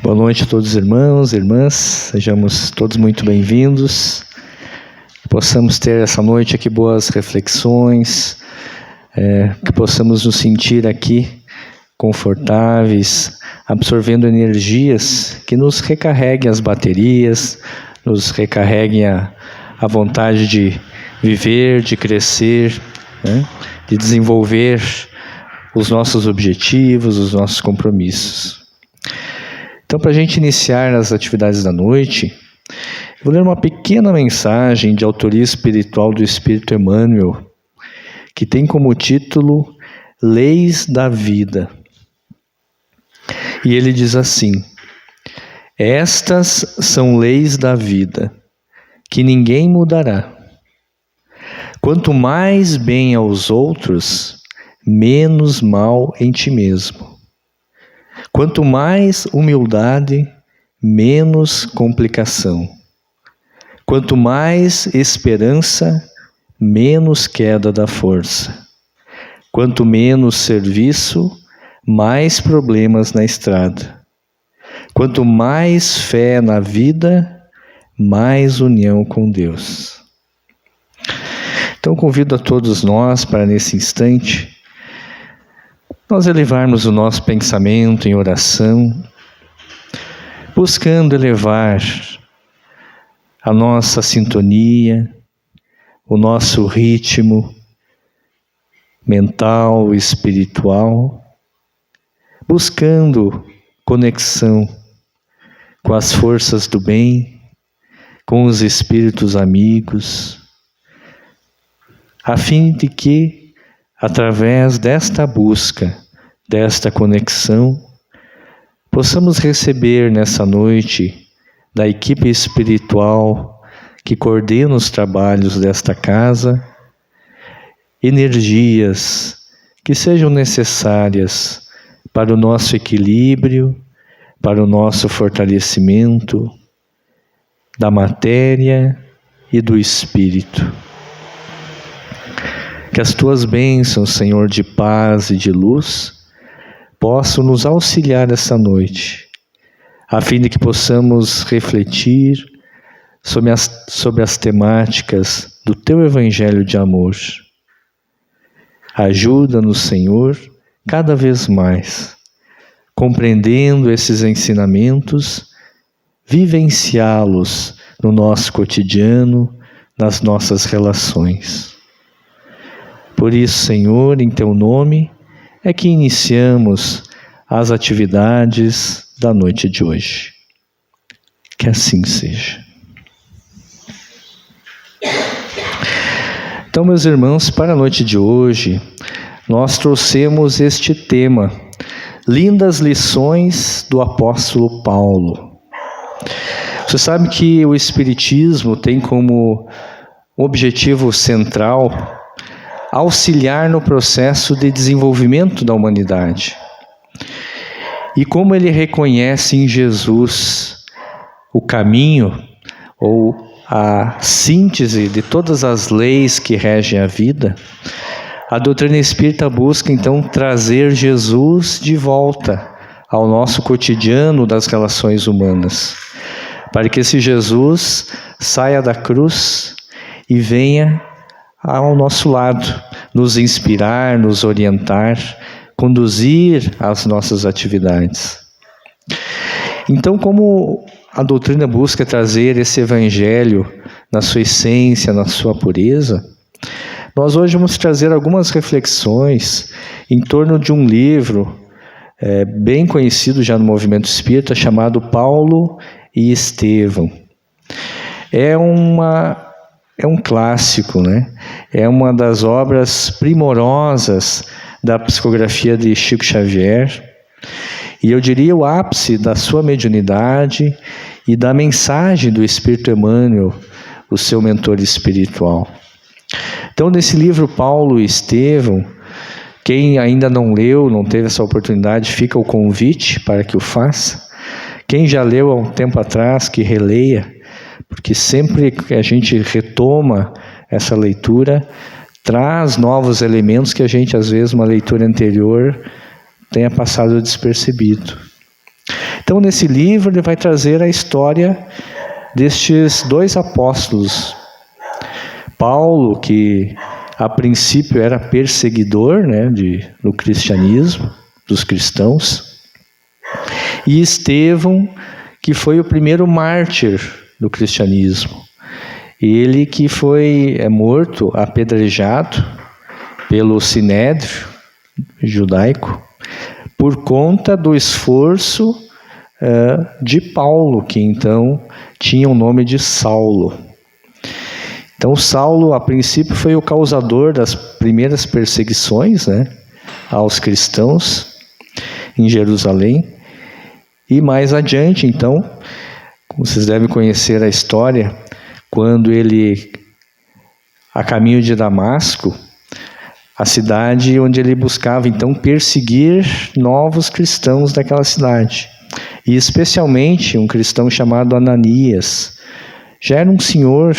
Boa noite a todos os irmãos e irmãs, sejamos todos muito bem-vindos, que possamos ter essa noite aqui boas reflexões, que possamos nos sentir aqui confortáveis, absorvendo energias que nos recarreguem as baterias, nos recarreguem a vontade de viver, de crescer, né? De desenvolver os nossos objetivos, os nossos compromissos. Então, para a gente iniciar as atividades da noite, eu vou ler uma pequena mensagem de autoria espiritual do Espírito Emmanuel, que tem como título Leis da Vida. E ele diz assim: estas são leis da vida, que ninguém mudará. Quanto mais bem aos outros, menos mal em ti mesmo. Quanto mais humildade, menos complicação. Quanto mais esperança, menos queda da força. Quanto menos serviço, mais problemas na estrada. Quanto mais fé na vida, mais união com Deus. Então convido a todos nós para nesse instante nós elevarmos o nosso pensamento em oração, buscando elevar a nossa sintonia, o nosso ritmo mental, espiritual, buscando conexão com as forças do bem, com os espíritos amigos, a fim de que, através desta busca, desta conexão, possamos receber nessa noite da equipe espiritual que coordena os trabalhos desta casa, energias que sejam necessárias para o nosso equilíbrio, para o nosso fortalecimento da matéria e do espírito. Que as tuas bênçãos, Senhor, de paz e de luz, possam nos auxiliar essa noite, a fim de que possamos refletir sobre as temáticas do teu evangelho de amor. Ajuda-nos, Senhor, cada vez mais, compreendendo esses ensinamentos, vivenciá-los no nosso cotidiano, nas nossas relações. Por isso, Senhor, em Teu nome, é que iniciamos as atividades da noite de hoje. Que assim seja. Então, meus irmãos, para a noite de hoje, nós trouxemos este tema, lindas lições do apóstolo Paulo. Você sabe que o Espiritismo tem como objetivo central auxiliar no processo de desenvolvimento da humanidade. E como ele reconhece em Jesus o caminho ou a síntese de todas as leis que regem a vida, a doutrina espírita busca então trazer Jesus de volta ao nosso cotidiano das relações humanas, para que esse Jesus saia da cruz e venha ao nosso lado, nos inspirar, nos orientar, conduzir as nossas atividades. Então, como a doutrina busca trazer esse evangelho na sua essência, na sua pureza, nós hoje vamos trazer algumas reflexões em torno de um livro bem conhecido já no movimento espírita, chamado Paulo e Estevão. É um clássico, né? É uma das obras primorosas da psicografia de Chico Xavier, e eu diria o ápice da sua mediunidade e da mensagem do Espírito Emmanuel, o seu mentor espiritual. Então, nesse livro Paulo e Estevão, quem ainda não leu, não teve essa oportunidade, fica o convite para que o faça. Quem já leu há um tempo atrás, que releia, porque sempre que a gente retoma essa leitura, traz novos elementos que a gente, às vezes, uma leitura anterior, tenha passado despercebido. Então, nesse livro, ele vai trazer a história destes dois apóstolos. Paulo, que a princípio era perseguidor, né, do cristianismo, dos cristãos, e Estevão, que foi o primeiro mártir do cristianismo. Ele que foi morto, apedrejado pelo Sinédrio judaico, por conta do esforço de Paulo, que então tinha o nome de Saulo. Então Saulo, a princípio, foi o causador das primeiras perseguições, né, aos cristãos em Jerusalém. E mais adiante, então, vocês devem conhecer a história, quando ele, a caminho de Damasco, a cidade onde ele buscava então perseguir novos cristãos daquela cidade. E especialmente um cristão chamado Ananias. Já era um senhor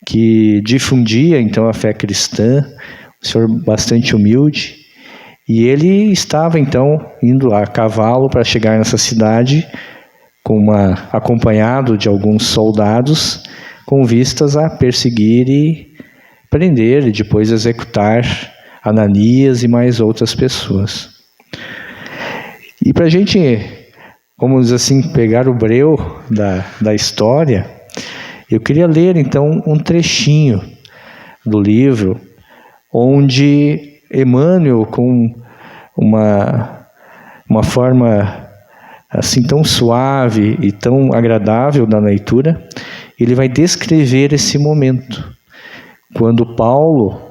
que difundia então a fé cristã, um senhor bastante humilde. E ele estava então indo a cavalo para chegar nessa cidade, acompanhado de alguns soldados, com vistas a perseguir e prender e depois executar Ananias e mais outras pessoas. E para a gente, como diz assim, pegar o breu da história, eu queria ler então um trechinho do livro, onde Emmanuel, com uma forma assim tão suave e tão agradável da leitura, ele vai descrever esse momento, quando Paulo,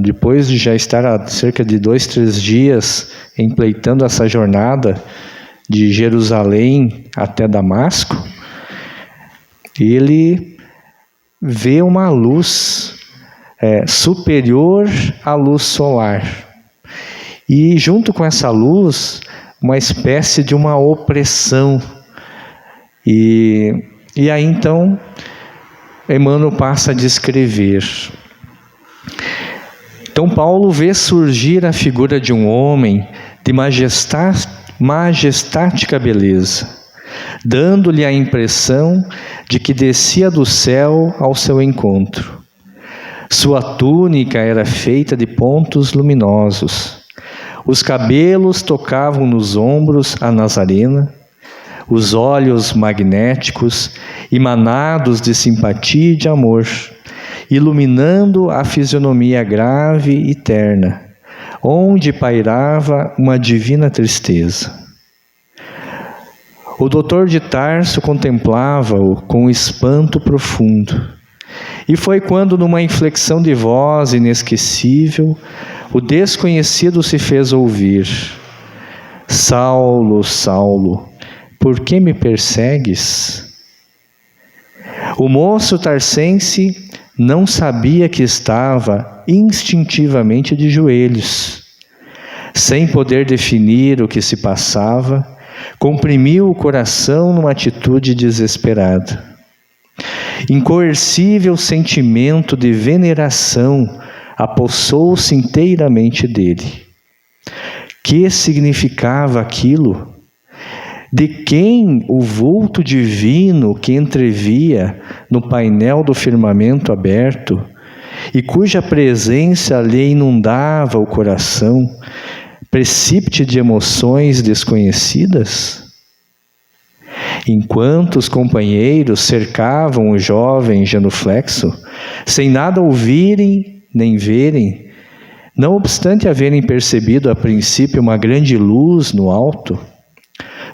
depois de já estar há cerca de 2-3 dias empleitando essa jornada de Jerusalém até Damasco, ele vê uma luz superior à luz solar. E junto com essa luz, uma espécie de uma opressão. E aí então, Emmanuel passa a descrever. Então Paulo vê surgir a figura de um homem de majestática beleza, dando-lhe a impressão de que descia do céu ao seu encontro. Sua túnica era feita de pontos luminosos. Os cabelos tocavam nos ombros a Nazarena, os olhos magnéticos, emanados de simpatia e de amor, iluminando a fisionomia grave e terna, onde pairava uma divina tristeza. O doutor de Tarso contemplava-o com espanto profundo, e foi quando, numa inflexão de voz inesquecível, o desconhecido se fez ouvir: Saulo, Saulo, por que me persegues? O moço tarsense não sabia que estava instintivamente de joelhos. Sem poder definir o que se passava, comprimiu o coração numa atitude desesperada. Incoercível sentimento de veneração apossou-se inteiramente dele. Que significava aquilo? De quem o vulto divino que entrevia no painel do firmamento aberto e cuja presença lhe inundava o coração, precípite de emoções desconhecidas? Enquanto os companheiros cercavam o jovem genuflexo, sem nada ouvirem nem verem, não obstante haverem percebido a princípio uma grande luz no alto,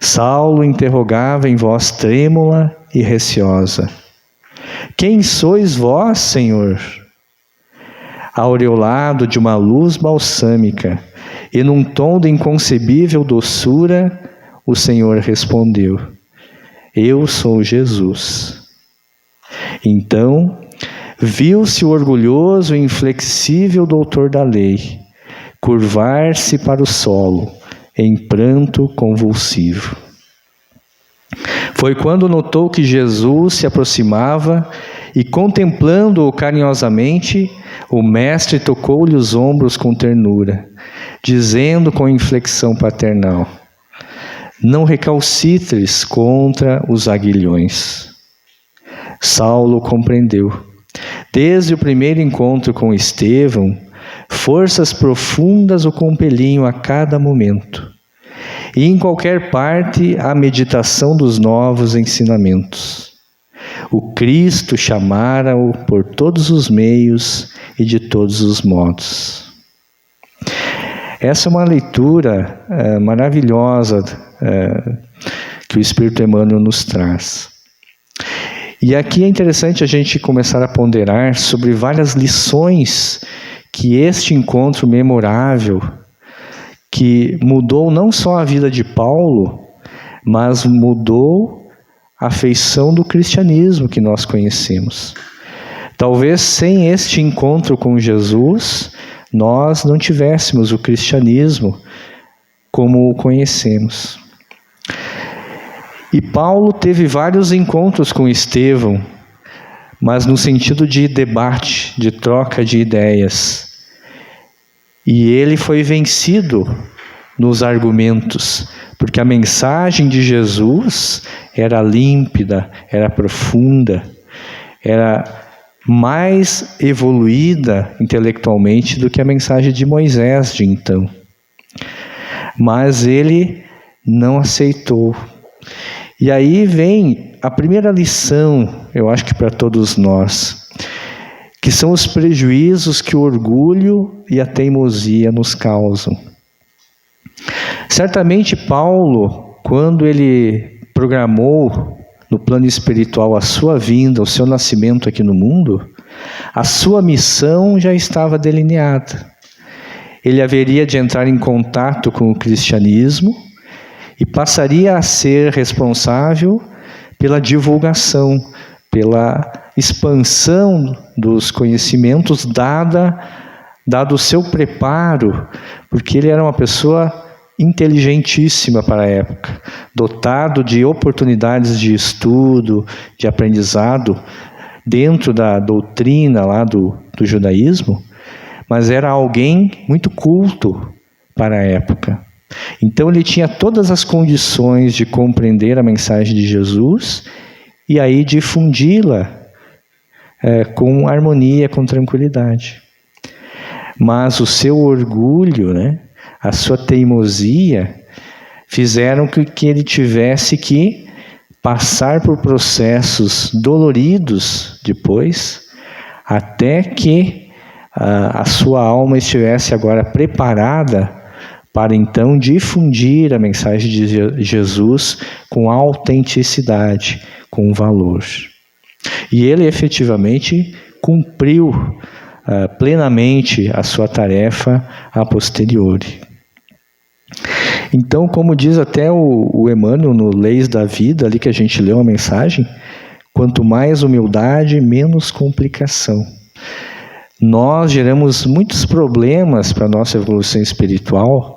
Saulo interrogava em voz trêmula e receosa: Quem sois vós, Senhor? Aureolado de uma luz balsâmica e num tom de inconcebível doçura, o Senhor respondeu: Eu sou Jesus. Então, viu-se o orgulhoso e inflexível doutor da lei curvar-se para o solo em pranto convulsivo. Foi quando notou que Jesus se aproximava e, contemplando-o carinhosamente, o mestre tocou-lhe os ombros com ternura, dizendo com inflexão paternal: não recalcitres contra os aguilhões. Saulo compreendeu. Desde o primeiro encontro com Estevão, forças profundas o compeliam a cada momento. E em qualquer parte, a meditação dos novos ensinamentos. O Cristo chamara-o por todos os meios e de todos os modos. Essa é uma leitura maravilhosa que o Espírito Emmanuel nos traz. E aqui é interessante a gente começar a ponderar sobre várias lições que este encontro memorável, que mudou não só a vida de Paulo, mas mudou a feição do cristianismo que nós conhecemos. Talvez sem este encontro com Jesus, nós não tivéssemos o cristianismo como o conhecemos. E Paulo teve vários encontros com Estevão, mas no sentido de debate, de troca de ideias. E ele foi vencido nos argumentos, porque a mensagem de Jesus era límpida, era profunda, era mais evoluída intelectualmente do que a mensagem de Moisés de então. Mas ele não aceitou. E aí vem a primeira lição, eu acho que para todos nós, que são os prejuízos que o orgulho e a teimosia nos causam. Certamente Paulo, quando ele programou no plano espiritual a sua vinda, o seu nascimento aqui no mundo, a sua missão já estava delineada. Ele haveria de entrar em contato com o cristianismo e passaria a ser responsável pela divulgação, pela expansão dos conhecimentos, dado o seu preparo, porque ele era uma pessoa inteligentíssima para a época, dotado de oportunidades de estudo, de aprendizado, dentro da doutrina lá do judaísmo, mas era alguém muito culto para a época. Então ele tinha todas as condições de compreender a mensagem de Jesus e aí difundi-la com harmonia, com tranquilidade. Mas o seu orgulho, a sua teimosia, fizeram que ele tivesse que passar por processos doloridos depois, até que a sua alma estivesse agora preparada para então difundir a mensagem de Jesus com autenticidade, com valor. E ele efetivamente cumpriu plenamente a sua tarefa a posteriori. Então, como diz até o Emmanuel no Leis da Vida, ali que a gente leu a mensagem, quanto mais humildade, menos complicação. Nós geramos muitos problemas para a nossa evolução espiritual,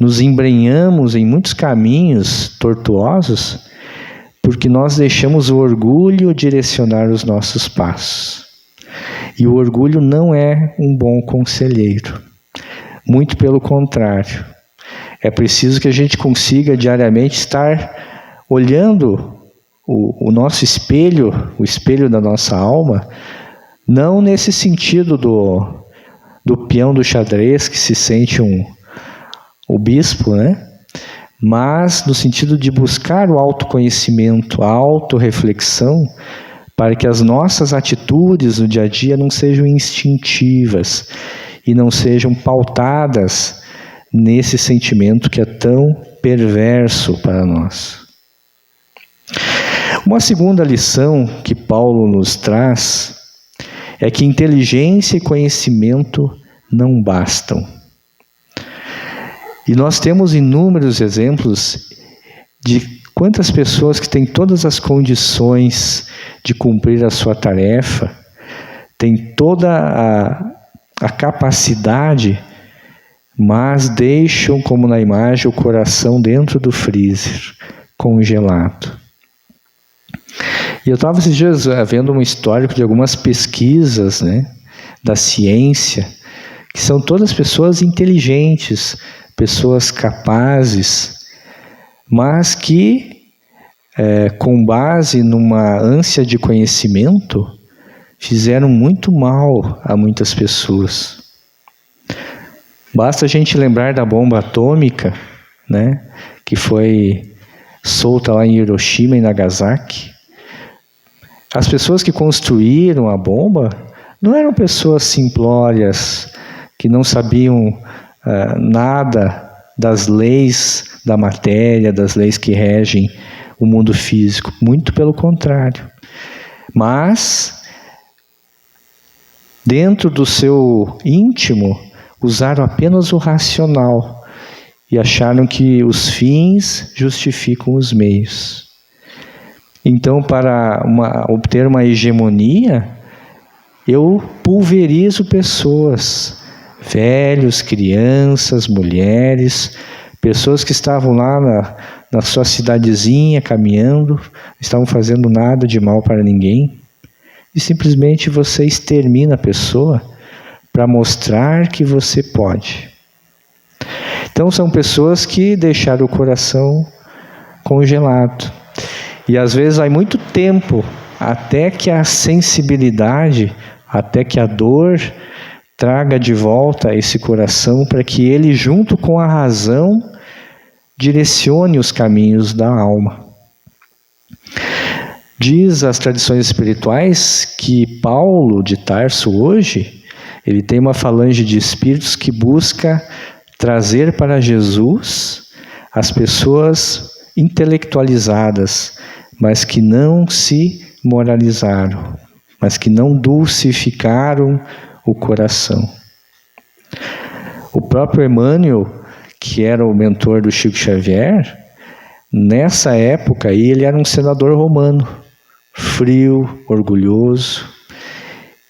nos embrenhamos em muitos caminhos tortuosos, porque nós deixamos o orgulho direcionar os nossos passos. E o orgulho não é um bom conselheiro, muito pelo contrário. É preciso que a gente consiga diariamente estar olhando o nosso espelho, o espelho da nossa alma, não nesse sentido do peão do xadrez que se sente o bispo, mas no sentido de buscar o autoconhecimento, a autorreflexão, para que as nossas atitudes no dia a dia não sejam instintivas e não sejam pautadas nesse sentimento que é tão perverso para nós. Uma segunda lição que Paulo nos traz é que inteligência e conhecimento não bastam. E nós temos inúmeros exemplos de quantas pessoas que têm todas as condições de cumprir a sua tarefa, têm toda a capacidade, mas deixam, como na imagem, o coração dentro do freezer, congelado. E eu estava esses dias vendo um histórico de algumas pesquisas, da ciência, que são todas pessoas inteligentes, pessoas capazes, mas que, com base numa ânsia de conhecimento, fizeram muito mal a muitas pessoas. Basta a gente lembrar da bomba atômica, né, que foi solta lá em Hiroshima e Nagasaki. As pessoas que construíram a bomba não eram pessoas simplórias, que não sabiam nada das leis da matéria, das leis que regem o mundo físico. Muito pelo contrário. Mas, dentro do seu íntimo, usaram apenas o racional e acharam que os fins justificam os meios. Então, para obter uma hegemonia, eu pulverizo pessoas, velhos, crianças, mulheres, pessoas que estavam lá na sua cidadezinha caminhando, não estavam fazendo nada de mal para ninguém, e simplesmente você extermina a pessoa para mostrar que você pode. Então são pessoas que deixaram o coração congelado. E às vezes há muito tempo até que a sensibilidade, até que a dor traga de volta esse coração para que ele, junto com a razão, direcione os caminhos da alma. Diz as tradições espirituais que Paulo de Tarso hoje, ele tem uma falange de espíritos que busca trazer para Jesus as pessoas intelectualizadas, mas que não se moralizaram, mas que não dulcificaram o coração. O próprio Emmanuel, que era o mentor do Chico Xavier, nessa época aí ele era um senador romano, frio, orgulhoso,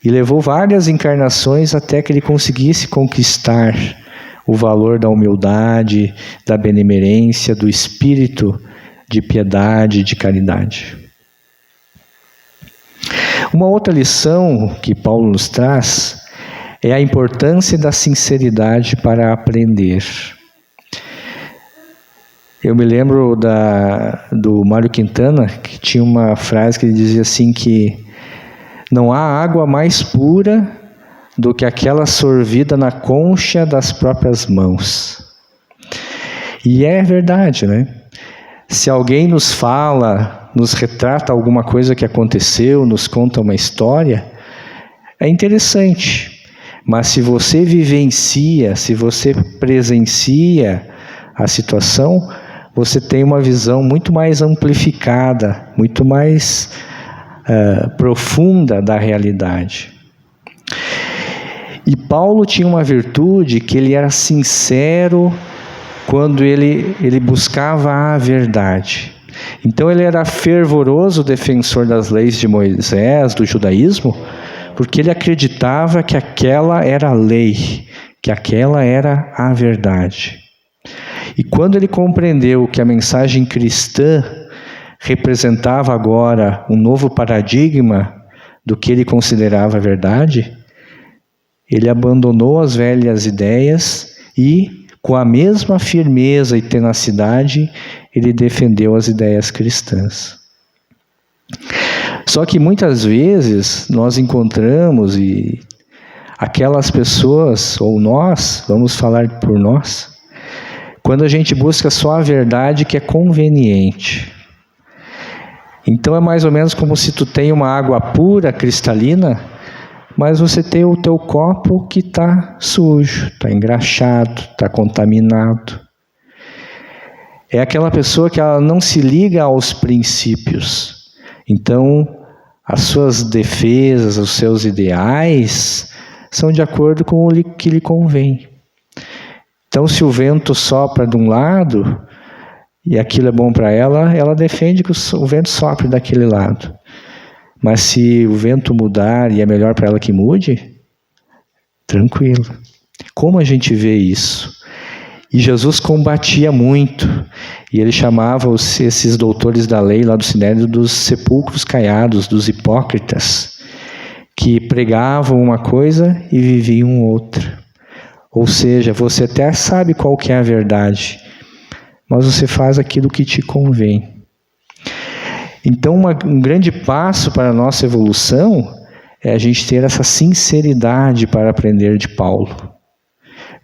e levou várias encarnações até que ele conseguisse conquistar o valor da humildade, da benemerência, do espírito de piedade, de caridade. Uma outra lição que Paulo nos traz é a importância da sinceridade para aprender. Eu me lembro do Mário Quintana, que tinha uma frase que ele dizia assim que não há água mais pura do que aquela sorvida na concha das próprias mãos. E é verdade, né? Se alguém nos fala, nos retrata alguma coisa que aconteceu, nos conta uma história, é interessante. Mas se você vivencia, se você presencia a situação, você tem uma visão muito mais amplificada, muito mais profunda da realidade. E Paulo tinha uma virtude que ele era sincero quando ele buscava a verdade. Então ele era fervoroso defensor das leis de Moisés, do judaísmo, porque ele acreditava que aquela era a lei, que aquela era a verdade. E quando ele compreendeu que a mensagem cristã representava agora um novo paradigma do que ele considerava verdade, ele abandonou as velhas ideias e, com a mesma firmeza e tenacidade, ele defendeu as ideias cristãs. Só que muitas vezes nós encontramos aquelas pessoas, ou nós, vamos falar por nós, quando a gente busca só a verdade que é conveniente. Então é mais ou menos como se tu tem uma água pura, cristalina, mas você tem o teu copo que está sujo, está engraxado, está contaminado. É aquela pessoa que ela não se liga aos princípios. Então, as suas defesas, os seus ideais, são de acordo com o que lhe convém. Então, se o vento sopra de um lado, e aquilo é bom para ela, ela defende que o vento sopre daquele lado. Mas se o vento mudar e é melhor para ela que mude, tranquilo. Como a gente vê isso? E Jesus combatia muito. E ele chamava esses doutores da lei lá do Sinédrio dos sepulcros caiados, dos hipócritas, que pregavam uma coisa e viviam outra. Ou seja, você até sabe qual que é a verdade, mas você faz aquilo que te convém. Então, um grande passo para a nossa evolução é a gente ter essa sinceridade para aprender de Paulo.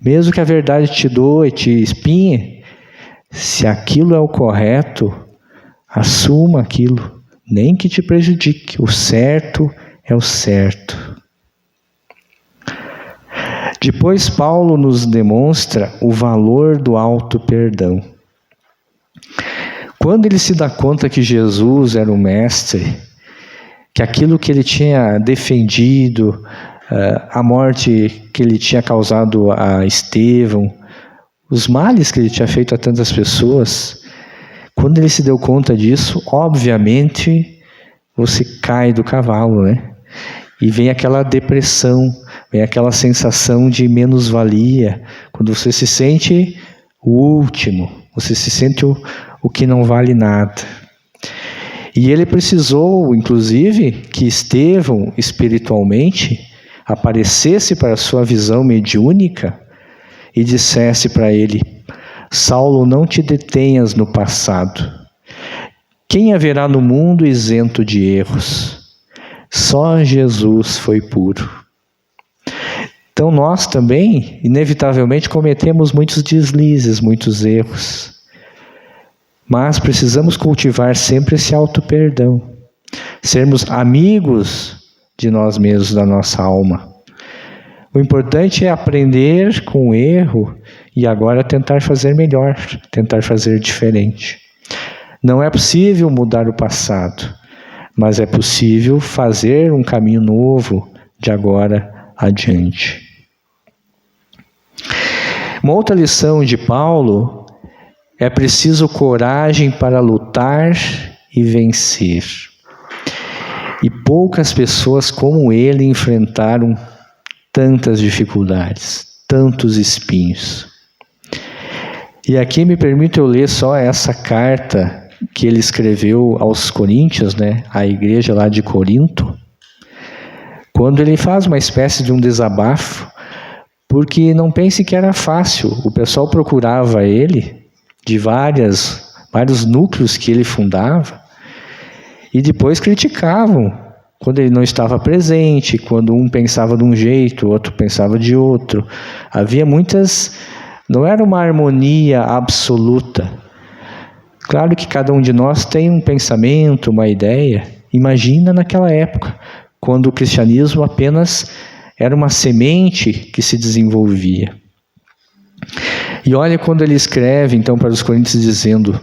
Mesmo que a verdade te doa e te espinhe, se aquilo é o correto, assuma aquilo, nem que te prejudique. O certo é o certo. Depois, Paulo nos demonstra o valor do auto-perdão. Quando ele se dá conta que Jesus era o mestre, que aquilo que ele tinha defendido, a morte que ele tinha causado a Estevão, os males que ele tinha feito a tantas pessoas, quando ele se deu conta disso, obviamente, você cai do cavalo, né? E vem aquela depressão, vem aquela sensação de menos-valia, quando você se sente o último, você se sente o que não vale nada. E ele precisou, inclusive, que Estevão, espiritualmente, aparecesse para a sua visão mediúnica e dissesse para ele: Saulo, não te detenhas no passado. Quem haverá no mundo isento de erros? Só Jesus foi puro. Então nós também, inevitavelmente, cometemos muitos deslizes, muitos erros. Mas precisamos cultivar sempre esse auto-perdão. Sermos amigos de nós mesmos, da nossa alma. O importante é aprender com o erro e agora tentar fazer melhor, tentar fazer diferente. Não é possível mudar o passado, mas é possível fazer um caminho novo de agora adiante. Uma outra lição de Paulo: é preciso coragem para lutar e vencer. E poucas pessoas como ele enfrentaram tantas dificuldades, tantos espinhos. E aqui me permito eu ler só essa carta que ele escreveu aos Coríntios, né, à igreja lá de Corinto, quando ele faz uma espécie de um desabafo, porque não pense que era fácil. O pessoal procurava ele de vários núcleos que ele fundava, e depois criticavam quando ele não estava presente, quando um pensava de um jeito, o outro pensava de outro. Havia não era uma harmonia absoluta. Claro que cada um de nós tem um pensamento, uma ideia. Imagina naquela época, quando o cristianismo apenas era uma semente que se desenvolvia. E olha quando ele escreve, então, para os Coríntios, dizendo: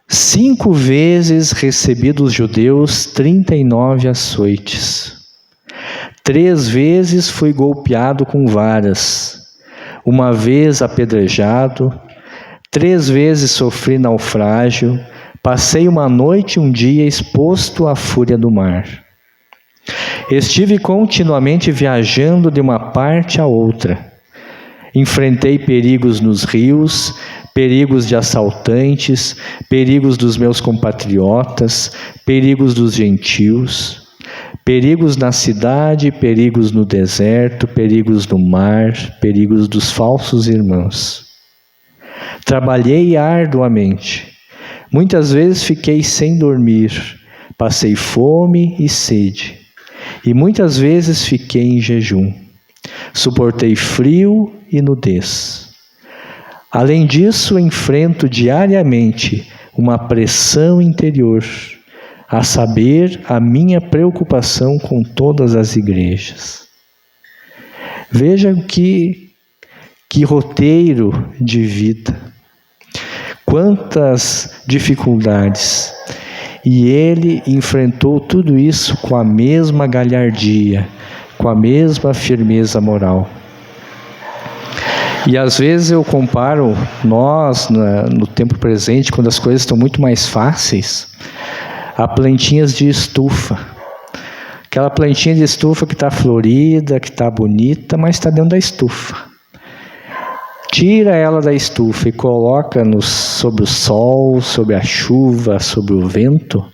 5 vezes recebi dos judeus 39 açoites. 3 vezes fui golpeado com varas. 1 vez apedrejado. 3 vezes sofri naufrágio. Passei uma noite e um dia exposto à fúria do mar. Estive continuamente viajando de uma parte a outra. Enfrentei perigos nos rios, perigos de assaltantes, perigos dos meus compatriotas, perigos dos gentios, perigos na cidade, perigos no deserto, perigos no mar, perigos dos falsos irmãos. Trabalhei arduamente. Muitas vezes fiquei sem dormir, passei fome e sede, e muitas vezes fiquei em jejum. Suportei frio e nudez. Além disso, enfrento diariamente uma pressão interior, a saber, a minha preocupação com todas as igrejas. Vejam que roteiro de vida, quantas dificuldades. E ele enfrentou tudo isso com a mesma galhardia, com a mesma firmeza moral. E às vezes eu comparo nós, no tempo presente, quando as coisas estão muito mais fáceis, a plantinhas de estufa. Aquela plantinha de estufa que está florida, que está bonita, mas está dentro da estufa. Tira ela da estufa e coloca sob o sol, sob a chuva, sob o vento,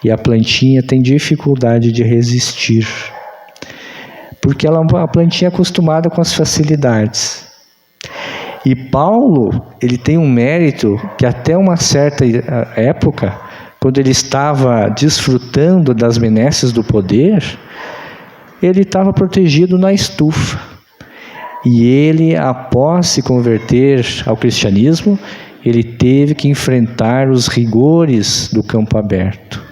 e a plantinha tem dificuldade de resistir. Porque ela é uma plantinha acostumada com as facilidades. E Paulo, ele tem um mérito que até uma certa época, quando ele estava desfrutando das benesses do poder, ele estava protegido na estufa. E ele, após se converter ao cristianismo, ele teve que enfrentar os rigores do campo aberto.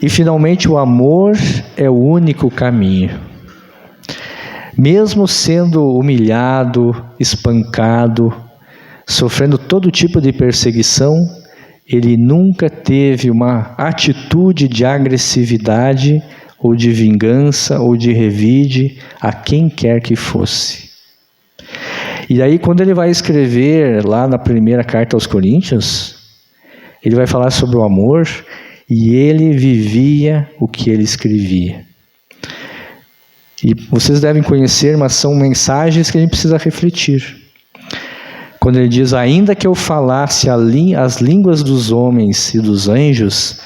E finalmente o amor é o único caminho. Mesmo sendo humilhado, espancado, sofrendo todo tipo de perseguição, ele nunca teve uma atitude de agressividade, ou de vingança, ou de revide a quem quer que fosse. E aí, quando ele vai escrever lá na primeira carta aos Coríntios, ele vai falar sobre o amor, e ele vivia o que ele escrevia. E vocês devem conhecer, mas são mensagens que a gente precisa refletir. Quando ele diz, ainda que eu falasse as línguas dos homens e dos anjos,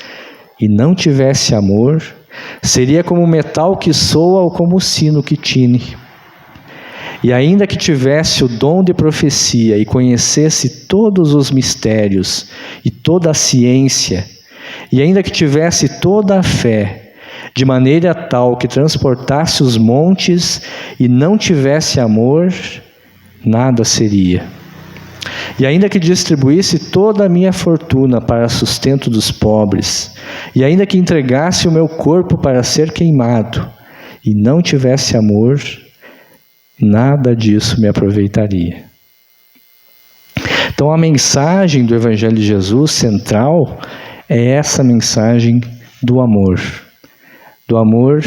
e não tivesse amor, seria como o metal que soa ou como o sino que tine. E ainda que tivesse o dom de profecia e conhecesse todos os mistérios e toda a ciência, e ainda que tivesse toda a fé, de maneira tal que transportasse os montes e não tivesse amor, nada seria. E ainda que distribuísse toda a minha fortuna para sustento dos pobres, e ainda que entregasse o meu corpo para ser queimado, e não tivesse amor, nada disso me aproveitaria. Então a mensagem do Evangelho de Jesus central é essa mensagem do amor. Do amor,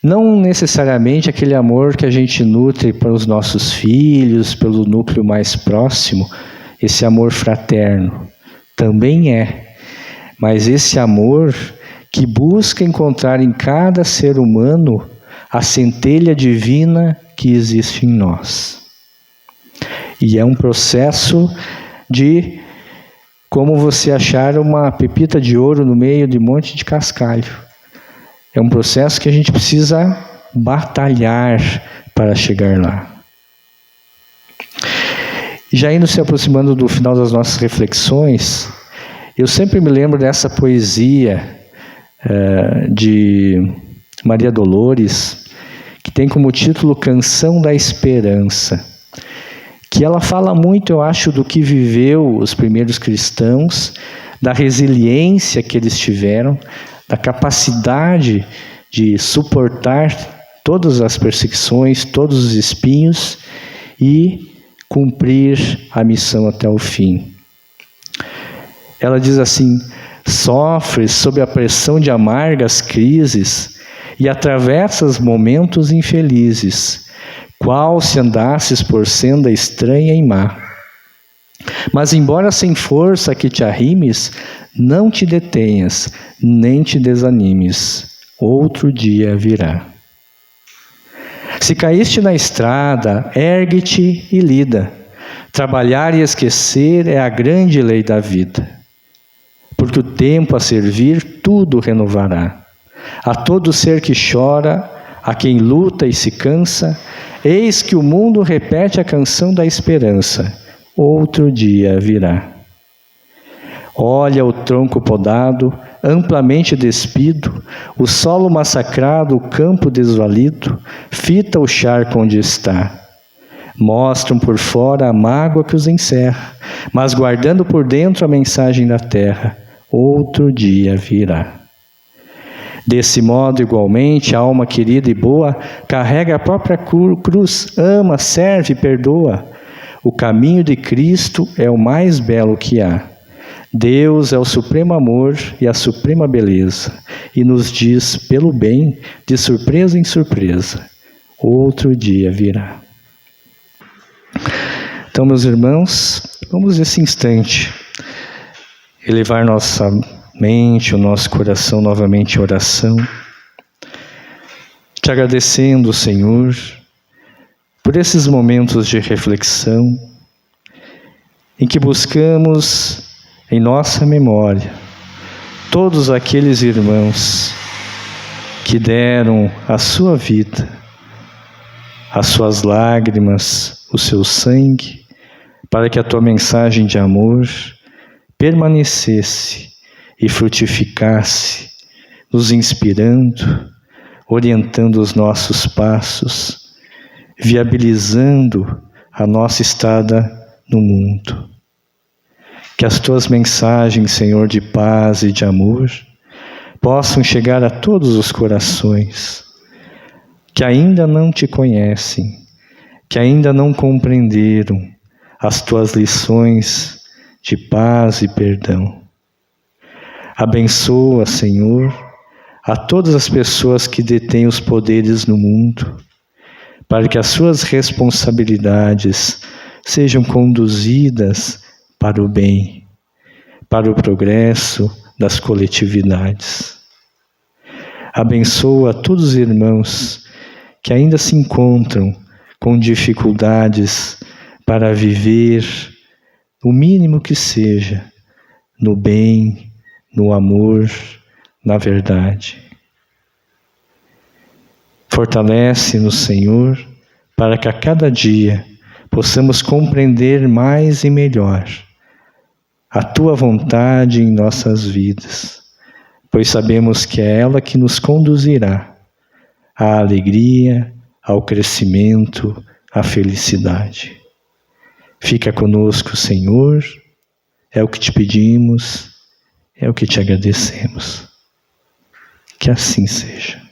não necessariamente aquele amor que a gente nutre para os nossos filhos, pelo núcleo mais próximo, esse amor fraterno, também é. Mas esse amor que busca encontrar em cada ser humano a centelha divina que existe em nós. E é um processo de como você achar uma pepita de ouro no meio de um monte de cascalho. É um processo que a gente precisa batalhar para chegar lá. Já indo se aproximando do final das nossas reflexões, eu sempre me lembro dessa poesia de Maria Dolores, que tem como título Canção da Esperança, que ela fala muito, eu acho, do que viveu os primeiros cristãos, da resiliência que eles tiveram, da capacidade de suportar todas as perseguições, todos os espinhos e cumprir a missão até o fim. Ela diz assim: sofres sob a pressão de amargas crises e atravessas momentos infelizes, qual se andasses por senda estranha e má. Mas embora sem força que te arrimes, não te detenhas, nem te desanimes, outro dia virá. Se caíste na estrada, ergue-te e lida. Trabalhar e esquecer é a grande lei da vida. Porque o tempo a servir tudo renovará. A todo ser que chora, a quem luta e se cansa, eis que o mundo repete a canção da esperança. Outro dia virá. Olha o tronco podado, amplamente despido, o solo massacrado, o campo desvalido, fita o charco onde está. Mostram por fora a mágoa que os encerra, mas guardando por dentro a mensagem da terra, outro dia virá. Desse modo, igualmente, a alma querida e boa carrega a própria cruz, ama, serve e perdoa. O caminho de Cristo é o mais belo que há. Deus é o supremo amor e a suprema beleza, e nos diz, pelo bem, de surpresa em surpresa, outro dia virá. Então, meus irmãos, vamos nesse instante elevar nossa mente, o nosso coração novamente em oração, te agradecendo, Senhor, por esses momentos de reflexão, em que buscamos em nossa memória todos aqueles irmãos que deram a sua vida as suas lágrimas, o seu sangue, para que a tua mensagem de amor permanecesse e frutificasse, nos inspirando, orientando os nossos passos, viabilizando a nossa estada no mundo. Que as tuas mensagens, Senhor, de paz e de amor, possam chegar a todos os corações que ainda não te conhecem, que ainda não compreenderam as tuas lições de paz e perdão. Abençoa, Senhor, a todas as pessoas que detêm os poderes no mundo, para que as suas responsabilidades sejam conduzidas para o bem, para o progresso das coletividades. Abençoa a todos os irmãos que ainda se encontram com dificuldades para viver o mínimo que seja no bem, no amor, na verdade. Fortalece-nos, Senhor, para que a cada dia possamos compreender mais e melhor a Tua vontade em nossas vidas, pois sabemos que é ela que nos conduzirá à alegria, ao crescimento, à felicidade. Fica conosco, Senhor, é o que te pedimos, é o que te agradecemos. Que assim seja.